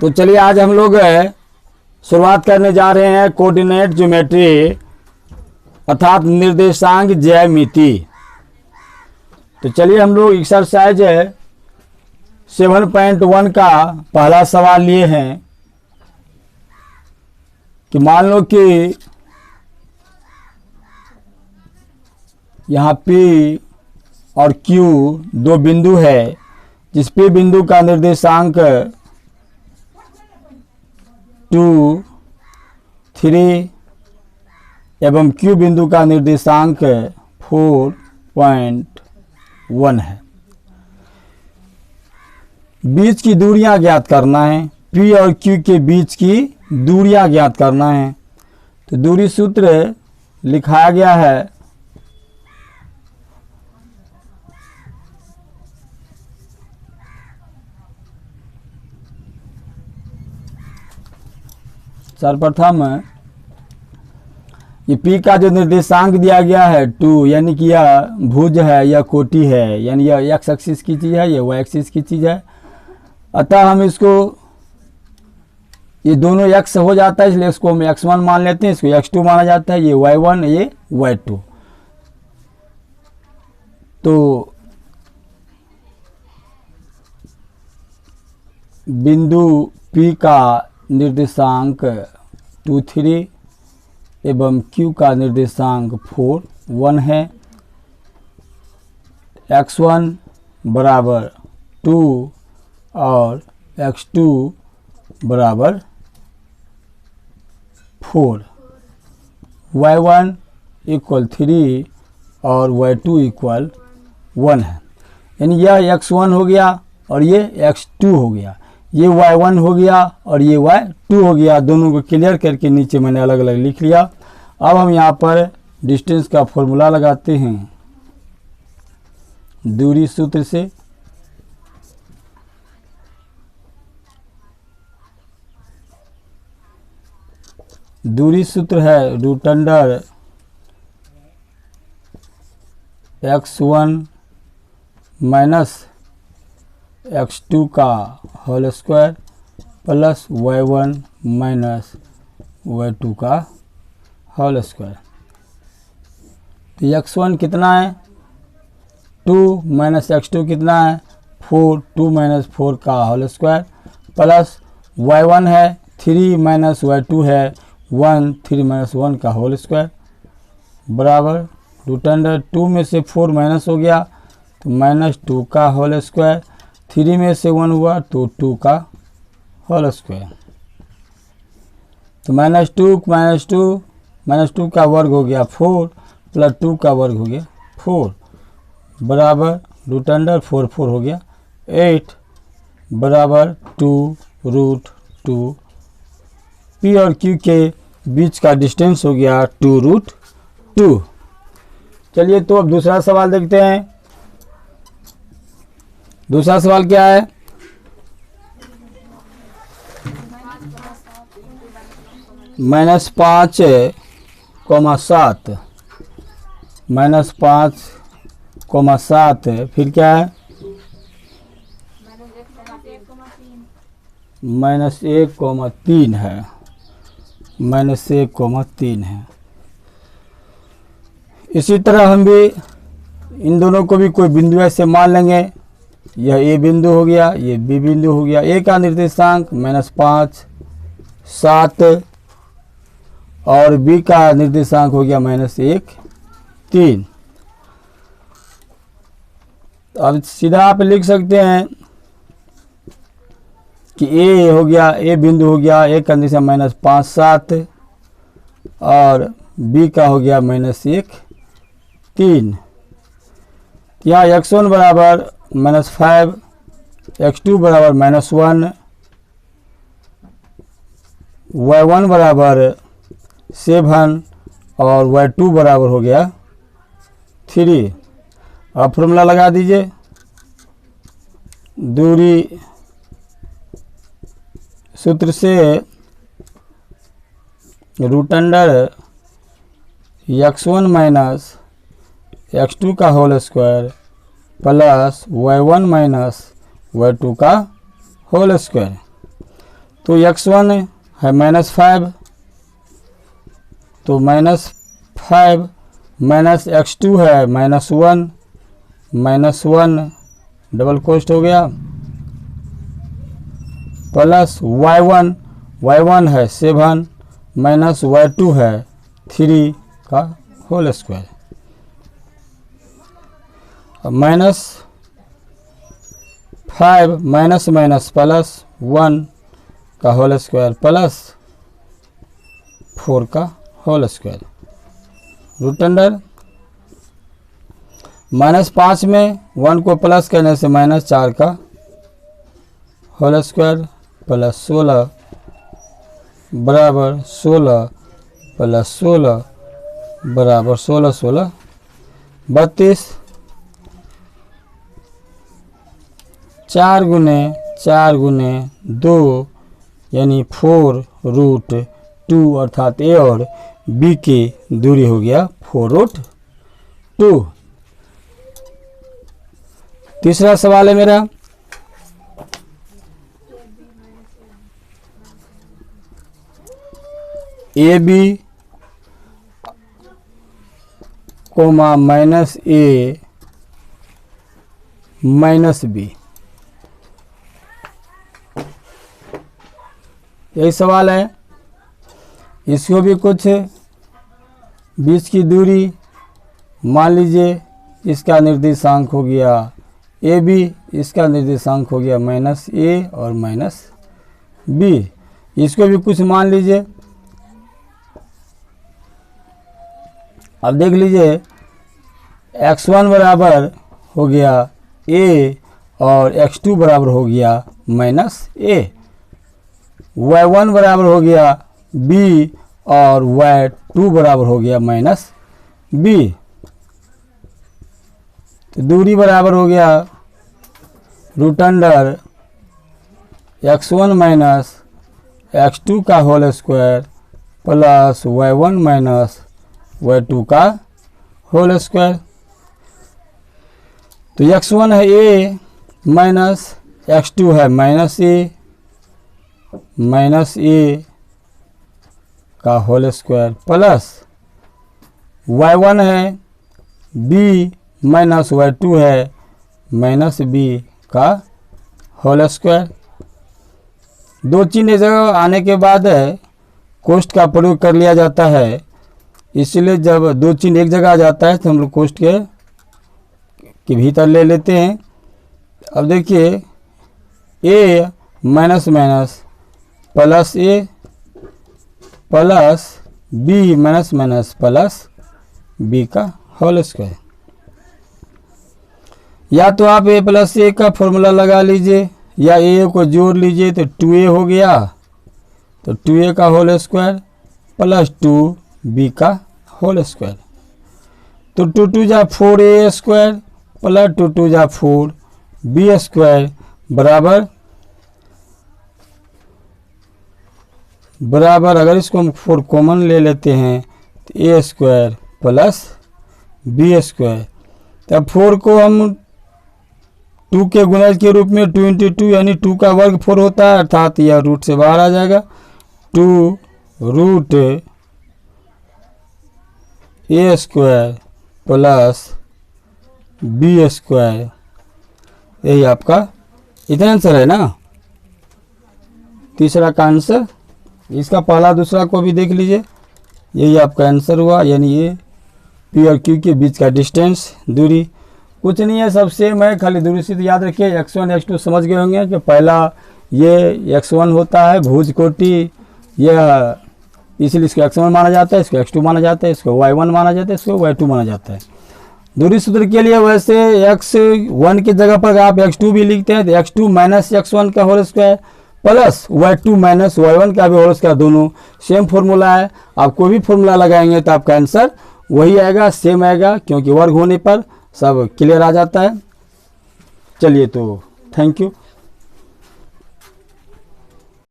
तो चलिए आज हम लोग शुरुआत करने जा रहे हैं कोऑर्डिनेट ज्योमेट्री अर्थात निर्देशांक ज्यामिति। तो चलिए हम लोग एक्सरसाइज 7.1 का पहला सवाल लिए हैं कि मान लो कि यहाँ P और Q दो बिंदु है, जिस P बिंदु का निर्देशांक 2, 3 एवं Q बिंदु का निर्देशांक 4.1 है। बीच की दूरियां ज्ञात करना है, P और Q के बीच की दूरियां ज्ञात करना है। तो दूरी सूत्र लिखाया गया है सर्वप्रथम ये P का जो निर्देशांक दिया गया है 2, यानी कि यह भुज है, यह कोटि है, यानी यह x एक्सिस की चीज़ है, यह y एक्सिस की चीज़ है। अतः हम इसको ये दोनों x हो जाता है, इसलिए इसको हम x1 मान लेते हैं, इसको x2 माना जाता है, ये y1 ये y2। तो बिंदु P का निर्देशांक 2, 3 एवं Q का निर्देशांक 4, 1 है। x1 बराबर 2 और x2 बराबर 4, y1 इक्वल 3 और y2 इक्वल 1 है। यानी यह x1 हो गया और ये x2 हो गया, ये y1 हो गया और ये y2 हो गया। दोनों को क्लियर करके नीचे मैंने अलग अलग लिख लिया। अब हम यहाँ पर डिस्टेंस का फॉर्मूला लगाते हैं दूरी सूत्र से। दूरी सूत्र है √(x1 - x2 का whole square plus y1 - y2 का होल स्क्वायर। तो x1 कितना है 2 - x2 कितना है 4, 2 - 4 का होल स्क्वायर प्लस y1 है 3 - y2 है 1, 3 - 1 का होल स्क्वायर बराबर √2 में से 4 माइनस हो गया तो -2 का होल स्क्वायर, 3 में से 1 हुआ तो 2 का होल स्क्वायर। तो -2 का वर्ग हो गया 4 प्लस 2 का वर्ग हो गया 4 बराबर √4 हो गया 8 बराबर 2√2। P और Q के बीच का डिस्टेंस हो गया 2√2। चलिए तो अब दूसरा सवाल देखते हैं। दूसरा सवाल क्या है? -5,7 -5,7 फिर क्या है -1,3 है, -1,3 है। इसी तरह हम भी इन दोनों को भी कोई बिंदु ऐसे मान लेंगे। यह A बिंदु हो गया, ये B बिंदु हो गया। A का निर्देशांक -5, 7 और B का निर्देशांक हो गया -1, 3। अब सीधा आप लिख सकते हैं कि A हो गया, A बिंदु हो गया, A का निर्देशांक -5, 7 और B का हो गया -1, 3। यहाँ x1 बराबर -5, x2 बराबर -1, y1 बराबर 7 और y2 बराबर हो गया 3। अब फॉर्मूला लगा दीजिए। दूरी सूत्र से √(x1 - x2 का whole square plus y1 - y2 का होल स्क्वायर तो x1 है -5, तो -5 माइनस x2 है -1 डबल कोस्ट हो गया, प्लस y1 है 7 माइनस y2 है 3 का whole square, -5 minus minus plus 1 का होल स्क्वायर प्लस 4 का होल स्क्वायर, रूट अंडर -5 में 1 को प्लस करने से -4 का होल स्क्वायर प्लस 16 बराबर 16 प्लस 16 बराबर 16 16 32, 4 गुने 2 यानी 4 रूट 2 अर्थात ए और बी की दूरी हो गया 4 रूट 2। तीसरा सवाल है मेरा, A B comma minus A minus B, यही सवाल है। इसको भी कुछ बीच की दूरी मान लीजिए, इसका निर्देशांक हो गया ए बी, इसका निर्देशांक हो गया -a और -b, इसको भी कुछ मान लीजिए। अब देख लीजिए x1 बराबर हो गया a और x2 बराबर हो गया -a, y1 बराबर हो गया b और y2 बराबर हो गया -b, तो दूरी बराबर हो गया root under x1 minus x2 का whole square plus y1 minus y2 का होल स्क्वायर। तो x1 है a माइनस x2 है -a का होल स्क्वायर प्लस y1 है b माइनस y2 है -b का होल स्क्वायर। दो चिन्ह एक जगह आने के बाद कोष्ठ का प्रयोग कर लिया जाता है, इसलिए जब दो चिन्ह एक जगह आ जाता है तो हम लोग कोष्ठ के भीतर ले लेते हैं। अब देखिए a minus minus plus a plus b minus minus plus b का होल स्क्वायर, या तो आप a प्लस a का फॉर्मूला लगा लीजिए या a को जोड़ लीजिए तो 2a हो गया, तो 2a का होल स्क्वायर प्लस 2b का होल स्क्वायर, तो 2 2 जा 4a स्क्वायर प्लस 2 2 जा 4b स्क्वायर बराबर अगर इसको हम 4 कॉमन ले लेते हैं तो a square plus b square, तब 4 को हम 2 के गुणज के रूप में 2 × 2 यानी 2 का वर्ग 4 होता है, अर्थात यह रूट से बाहर आ जाएगा, 2 root a square plus b square, यही आपका इतना आंसर है ना, तीसरा का आंसर। इसका पहला दूसरा को भी देख लीजिए, यही आपका आंसर हुआ, यानी ये P और Q के बीच का डिस्टेंस दूरी कुछ नहीं है, सब सेम है, खाली दूरी से तो याद रखिए x1 x2 समझ गए होंगे कि पहला ये x1 होता है भुज कोटि, यह इसलिए इसको x1 माना जाता है, इसको x2 माना जाता है, इसको y1 माना जाता है, इसको y2 माना जाता है। दूरी सूत्र के लिए वैसे x1 की जगह पर आप x2 भी लिखते हैं तो x2 माइनस x1 का whole square plus y2 minus y1 का भी होल स्क्वायर, दोनों सेम फॉर्मूला है। आप कोई भी फॉर्मूला लगाएंगे तो आपका आंसर वही आएगा, सेम आएगा, क्योंकि वर्ग होने पर सब क्लियर आ जाता है। चलिए तो थैंक यू।